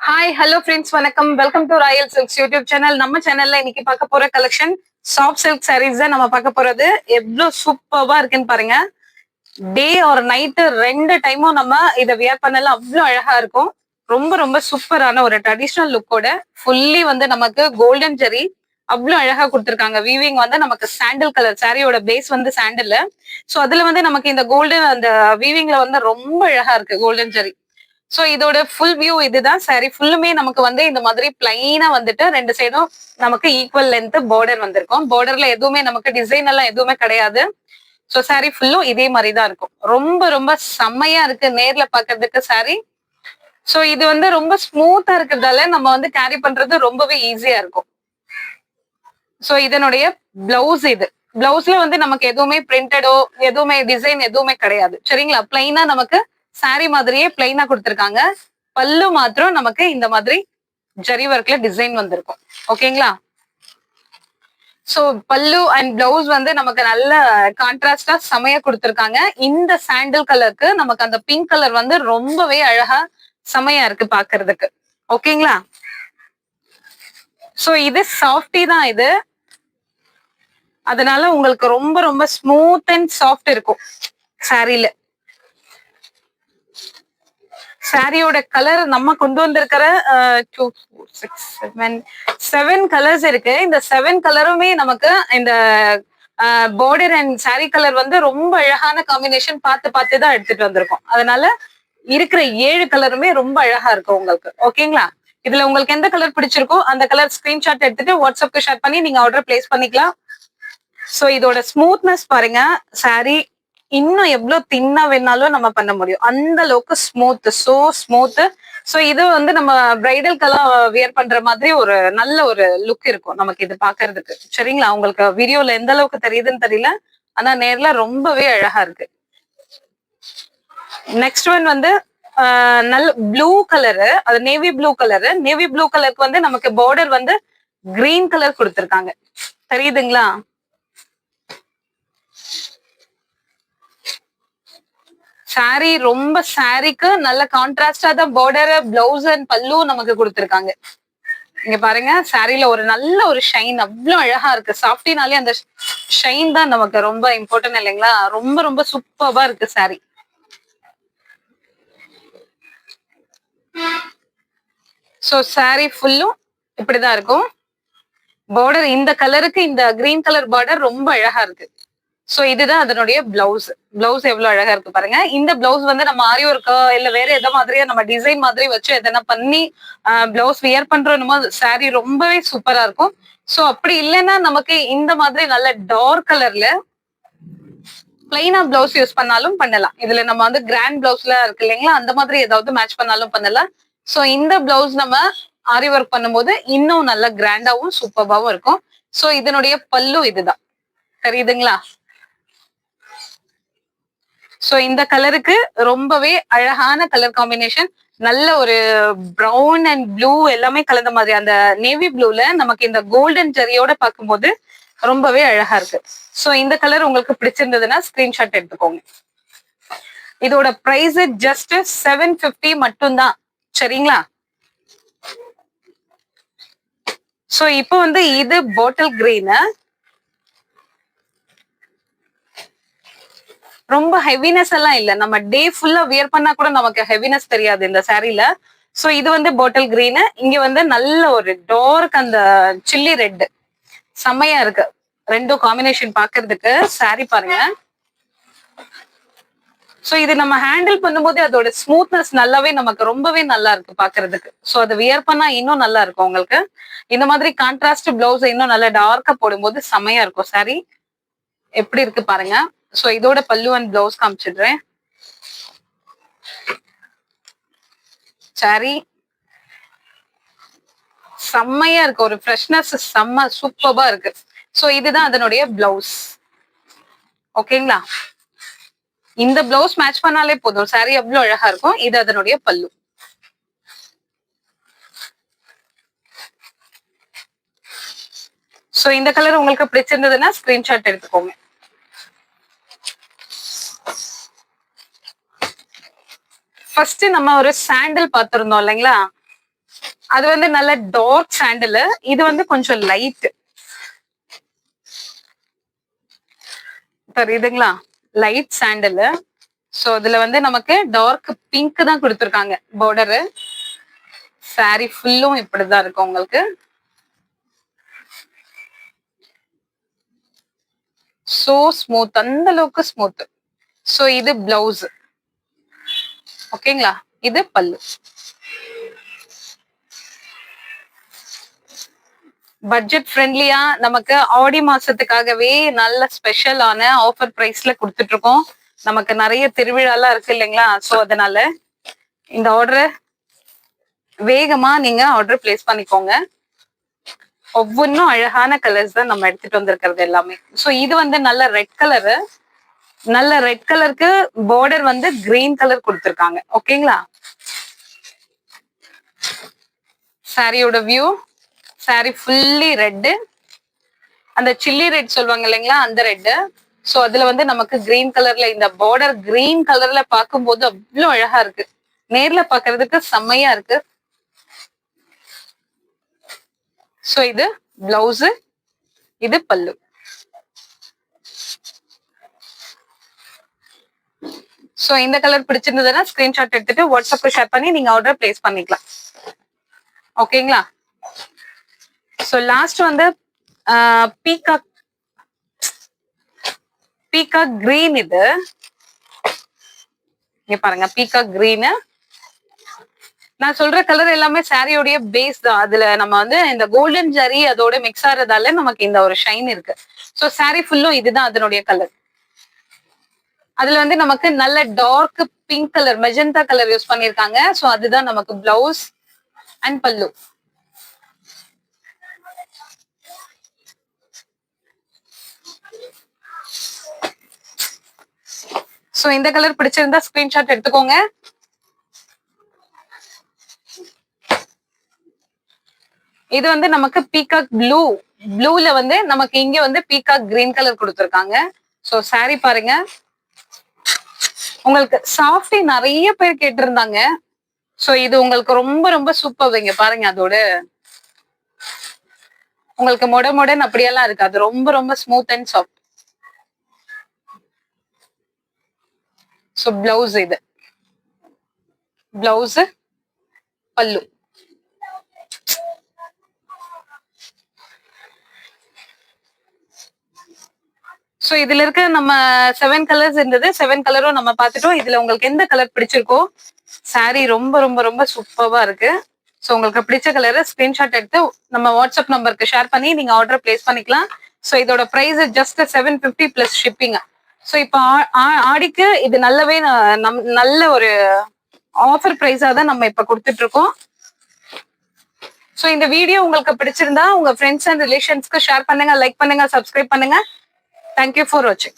Hi hello friends, வணக்கம். Welcome to Royal silks YouTube channel. நம்ம சேனல்ல இன்னைக்கு பார்க்க போற கலெக்ஷன் சாஃப்ட் சில்க் சாரீஸ் தான் நம்ம பார்க்க போறது. எவ்வளவு சூப்பர்வா இருக்குன்னு பாருங்க. டே ஒரு நைட்டு ரெண்டு டைமும் நம்ம இதை வியர் பண்ணலாம், அவ்வளவு அழகா இருக்கும். ரொம்ப ரொம்ப சூப்பரான ஒரு ட்ரெடிஷ்னல் லுக்கோட ஃபுல்லி வந்து நமக்கு கோல்டன் ஜெரி அவ்வளவு அழகா கொடுத்துருக்காங்க. வீவிங் வந்து நமக்கு சாண்டில் கலர், சாரியோட பேஸ் வந்து சாண்டில். ஸோ அதுல வந்து நமக்கு இந்த கோல்டன் அந்த வீவிங்ல வந்து ரொம்ப அழகா இருக்கு கோல்டன் ஜெரி. சோ இதோட ஃபுல் வியூ இதுதான். சாரி ஃபுல்லுமே நமக்கு வந்து இந்த மாதிரி பிளைனா வந்துட்டு ரெண்டு சைடும் நமக்கு ஈக்குவல் லென்த் பார்டர் வந்திருக்கும். பார்டர்ல எதுவுமே நமக்கு டிசைன் எல்லாம் எதுவுமே கிடையாது. சோ சாரி ஃபுல்லும் இதே மாதிரி தான் இருக்கும். ரொம்ப ரொம்ப செம்மையா இருக்கு நேர்ல பாக்குறதுக்கு சாரி. சோ இது வந்து ரொம்ப ஸ்மூத்தா இருக்கிறதால நம்ம வந்து கேரி பண்றது ரொம்பவே ஈஸியா இருக்கும். சோ இதனுடைய பிளவுஸ் இது. பிளவுஸ்ல வந்து நமக்கு எதுவுமே பிரிண்டடோ எதுவுமே டிசைன் எதுவுமே கிடையாது. சரிங்களா? பிளைனா நமக்கு சாரி மாதிரியே பிளைனா கொடுத்திருக்காங்க. பல்லு மாத்திரம் நமக்கு இந்த மாதிரி ஜரி ஒர்க்ல டிசைன் வந்திருக்கும். ஓகேங்களா? சோ பல்லு அண்ட் பிளவுஸ் வந்து நமக்கு நல்ல கான்ட்ராஸ்டா செமையா கொடுத்திருக்காங்க. இந்த சாண்டில் கலருக்கு நமக்கு அந்த பிங்க் கலர் வந்து ரொம்பவே அழகா செமையா இருக்கு பாக்குறதுக்கு. ஓகேங்களா? சோ இது சாஃப்டி தான் இது. அதனால உங்களுக்கு ரொம்ப ரொம்ப ஸ்மூத் அண்ட் சாஃப்ட் இருக்கும் சாரியில. சாரியோட கலர் நம்ம கொண்டு வந்திருக்கிற 2 4 6 7 கலர்ஸ் இருக்கு. இந்த 7 கலருமே நமக்கு இந்த பார்டர் அண்ட் சாரி கலர் வந்து ரொம்ப அழகான காம்பினேஷன் பார்த்து பார்த்து தான் எடுத்துட்டு வந்திருக்கோம். அதனால இருக்கிற 7 கலருமே ரொம்ப அழகா இருக்கும் உங்களுக்கு. ஓகேங்களா? இதுல உங்களுக்கு எந்த கலர் பிடிச்சிருக்கோ அந்த கலர் ஸ்கிரீன்ஷாட் எடுத்துட்டு வாட்ஸ்அப்க்கு ஷேர் பண்ணி நீங்க ஆர்டர் பிளேஸ் பண்ணிக்கலாம். சோ இதோட ஸ்மூத்னஸ் பாருங்க. சாரி இன்னும் எவ்வளவு தின்னா வேணாலும் நம்ம பண்ண முடியும், அந்த அளவுக்கு ஸ்மூத், சோ ஸ்மூத். சோ இது வந்து நம்ம பிரைடல்கெல்லாம் வியர் பண்ற மாதிரி ஒரு நல்ல ஒரு லுக் இருக்கும் நமக்கு இது பாக்குறதுக்கு. சரிங்களா? உங்களுக்கு வீடியோல எந்த அளவுக்கு தெரியுதுன்னு தெரியல, ஆனா நேர்ல ரொம்பவே அழகா இருக்கு. நெக்ஸ்ட் ஒன் வந்து நல்ல ப்ளூ கலரு, அது navy blue colour. Navy blue கலருக்கு வந்து நமக்கு பார்டர் வந்து கிரீன் கலர் கொடுத்திருக்காங்க. தெரியுதுங்களா? சாரி ரொம்ப சாரிக்கு நல்ல கான்ட்ராஸ்டா தான் பார்டர், பிளவுஸ் அண்ட் பல்லு நமக்கு கொடுத்திருக்காங்க. இங்க பாருங்க, சாரில ஒரு நல்ல ஒரு ஷைன் அவ்வளவு அழகா இருக்கு. சாஃப்டினாலே அந்த ஷைன் தான் நமக்கு ரொம்ப இம்பார்ட்டன்ட் இல்லைங்களா? ரொம்ப ரொம்ப சூப்பர்வா இருக்கு சாரி. சோ சாரி ஃபுல்லும் இப்படிதான் இருக்கும். பார்டர் இந்த கலருக்கு இந்த கிரீன் கலர் பார்டர் ரொம்ப அழகா இருக்கு. சோ இதுதான் அதனுடைய பிளவுஸ். பிளவுஸ் எவ்வளவு அழகா இருக்கு பாருங்க. இந்த பிளவுஸ் வந்து நம்ம ஆரி ஒர்க்கோ இல்ல வேற எதை மாதிரியா நம்ம டிசைன் மாதிரி வச்சு எதனா பண்ணி பிளவுஸ் வியர் பண்றோமோ சாரி ரொம்பவே சூப்பரா இருக்கும். சோ அப்படி இல்லைன்னா நமக்கு இந்த மாதிரி நல்ல டார்க் கலர்ல பிளைனா பிளவுஸ் யூஸ் பண்ணாலும் பண்ணலாம். இதுல நம்ம வந்து கிராண்ட் பிளவுஸ்ல இருக்கு இல்லைங்களா, அந்த மாதிரி ஏதாவது மேட்ச் பண்ணாலும் பண்ணலாம். சோ இந்த பிளவுஸ் நம்ம ஆரி ஒர்க் பண்ணும்போது இன்னும் நல்ல கிராண்டாவும் சூப்பர்பாவும் இருக்கும். சோ இதனுடைய பல்லு இதுதான். தெரியுதுங்களா? சோ இந்த கலருக்கு ரொம்பவே அழகான கலர் காம்பினேஷன். நல்ல ஒரு பிரவுன் அண்ட் ப்ளூ எல்லாமே கலந்த மாதிரி அந்த நேவி ப்ளூல நமக்கு இந்த கோல்டன் ஜரியோட பார்க்கும்போது ரொம்பவே அழகா இருக்கு. சோ இந்த கலர் உங்களுக்கு பிடிச்சிருந்ததுன்னா ஸ்கிரீன்ஷாட் எடுத்துக்கோங்க. இதோட பிரைஸ் ஜஸ்ட் 750 மட்டும்தான். சரிங்களா? சோ இப்போ வந்து இது பாட்டில் கிரீன், ரொம்ப ஹெவினஸ் எல்லாம் இல்ல. நம்ம டே ஃபுல்லா வியர் பண்ணா கூட நமக்கு ஹெவினஸ் தெரியாது இந்த சாரீல. சோ இது வந்து பாட்டில் கிரீன், இங்க வந்து நல்ல ஒரு டார்க் அந்த சில்லி ரெட் செம்மையா இருக்கு. ரெண்டும் காம்பினேஷன் பாக்குறதுக்கு சாரி பாருங்க. சோ இது நம்ம ஹேண்டில் பண்ணும்போது அதோட ஸ்மூத்னஸ் நல்லாவே நமக்கு ரொம்பவே நல்லா இருக்கு பாக்குறதுக்கு. சோ அது வியர் பண்ணா இன்னும் நல்லா இருக்கும் உங்களுக்கு. இந்த மாதிரி கான்ட்ராஸ்ட் பிளவுஸ் இன்னும் நல்லா டார்க்கா போடும்போது செம்மையா இருக்கும் சாரி. எப்படி இருக்கு பாருங்க. சோ இதோட பல்லு அண்ட் பிளவுஸ் காமிச்சிடுறேன். சாரி செம்மையா இருக்கு, ஒரு ஃப்ரெஷ்னஸ் செம்ம சூப்பர்பா இருக்கு. சோ இதுதான் அதனுடைய பிளவுஸ். ஓகேங்களா? இந்த பிளவுஸ் மேட்ச் பண்ணாலே போதும், சாரி அவ்வளவு அழகா இருக்கும். இது அதனுடைய பல்லு. சோ இந்த கலர் உங்களுக்கு பிடிச்சிருந்ததுன்னா ஸ்கிரீன்ஷாட் எடுத்துக்கோங்க. ஃபர்ஸ்ட் நம்ம ஒரு சாண்டல் பார்த்திருந்தோம் இல்லைங்களா, அது வந்து நல்ல டார்க் சாண்டல். இது வந்து கொஞ்சம் லைட், தெரியுதுங்களா, லைட் சாண்டல். சோ இதுல வந்து நமக்கு டார்க் பிங்க் தான் கொடுத்துருக்காங்க பார்டரு. சாரி ஃபுல்லும் இப்படிதான் இருக்கும் உங்களுக்கு. சோ ஸ்மூத், அந்த அளவுக்கு ஸ்மூத். சோ இது பிளவுஸ். ஓகேங்களா, இது பல்லு. பட்ஜெட் ஃப்ரெண்ட்லியா நமக்கு ஆடி மாசத்துக்காகவே நல்ல ஸ்பெஷலான ஆஃபர் பிரைஸ்ல கொடுத்துட்டு இருக்கோம். நமக்கு நிறைய திருவிழாலாம் இருக்கு இல்லைங்களா, சோ அதனால இந்த ஆர்டர் வேகமா நீங்க ஆர்டர் பிளேஸ் பண்ணிக்கோங்க. ஒவ்வொன்றும் அழகான கலர்ஸ் தான் நம்ம எடுத்துட்டு வந்திருக்கிறது எல்லாமே. சோ இது வந்து நல்ல ரெட் கலரு, நல்ல ரெட் கலருக்கு பார்டர் வந்து கிரீன் கலர் கொடுத்துருக்காங்க. ஓகேங்களா, சாரியோட வியூ, சாரி ஃபுல்லி ரெட்டு, அந்த சில்லி ரெட் சொல்லுவாங்க இல்லைங்களா, அந்த ரெட்டு. சோ அதுல வந்து நமக்கு கிரீன் கலர்ல இந்த பார்டர் கிரீன் கலர்ல பார்க்கும்போது அவ்வளவு அழகா இருக்கு. நேர்ல பாக்குறதுக்கு செம்மையா இருக்கு. சோ இது பிளவுஸ், இது பல்லு. சோ இந்த கலர் பிடிச்சிருந்ததுன்னா ஸ்கிரீன்ஷாட் எடுத்துட்டு வாட்ஸ்அப்ல ஷேர் பண்ணி நீங்க ஆர்டர் பிளேஸ் பண்ணிக்கலாம். ஓகேங்களா, சோ லாஸ்ட் வந்து பீகாக் கிரீன். இது இங்க பாருங்க, பீகாக் கிரீன். நான் சொல்ற கலர் எல்லாமே சாரியோடைய பேஸ் தான். அதுல நம்ம வந்து இந்த கோல்டன் ஜரி அதோட மிக்ஸ் ஆறதால நமக்கு இந்த ஒரு ஷைன் இருக்கு. சோ சாரி ஃபுல்லும் இதுதான் அதனுடைய கலர். அதுல வந்து நமக்கு நல்ல dark pink colour, magenta colour use பண்ணிருக்காங்க. சோ அதுதான் நமக்கு பிளவுஸ் அண்ட் பல்லு. சோ இந்த கலர் பிடிச்சிருந்தா ஸ்கிரீன்ஷாட் எடுத்துக்கோங்க. இது வந்து நமக்கு பீகாக் ப்ளூ, ப்ளூல வந்து நமக்கு இங்க வந்து பீகாக் கிரீன் கலர் கொடுத்துருக்காங்க. சோ சாரி பாருங்க, உங்களுக்கு சாஃப்டி நிறைய பேர் கேட்டிருந்தாங்க. சோ இது உங்களுக்கு ரொம்ப ரொம்ப சூப்பர். இங்க பாருங்க, அதோட உங்களுக்கு மொடன்னு அப்படியெல்லாம் இருக்கு. அது ரொம்ப ரொம்ப smooth and soft. So blouse, இது பிளவுஸ், பல்லு. சோ இதுல இருக்க நம்ம 7 கலர்ஸ் இருந்தது. 7 கலரும் நம்ம பார்த்துட்டோம். இதுல உங்களுக்கு எந்த கலர் பிடிச்சிருக்கோ, சாரி ரொம்ப ரொம்ப ரொம்ப சூப்பர்வா இருக்கு. சோ உங்களுக்கு பிடிச்ச கலரை ஸ்கிரீன்ஷாட் எடுத்து நம்ம வாட்ஸ்அப் நம்பருக்கு ஷேர் பண்ணி நீங்க ஆர்டர் பிளேஸ் பண்ணிக்கலாம். சோ இதோட price just 750 plus shipping. So இப்போ ஆடிக்கு இது நல்லவே நல்ல ஒரு ஆஃபர் பிரைஸா தான் நம்ம இப்ப கொடுத்துட்டு இருக்கோம். சோ இந்த வீடியோ உங்களுக்கு பிடிச்சிருந்தா உங்க ஃப்ரெண்ட்ஸ் அண்ட் ரிலேஷன்ஸ்க்கு ஷேர் பண்ணுங்க, லைக் பண்ணுங்க, சப்ஸ்கிரைப் பண்ணுங்க. Thank you for watching.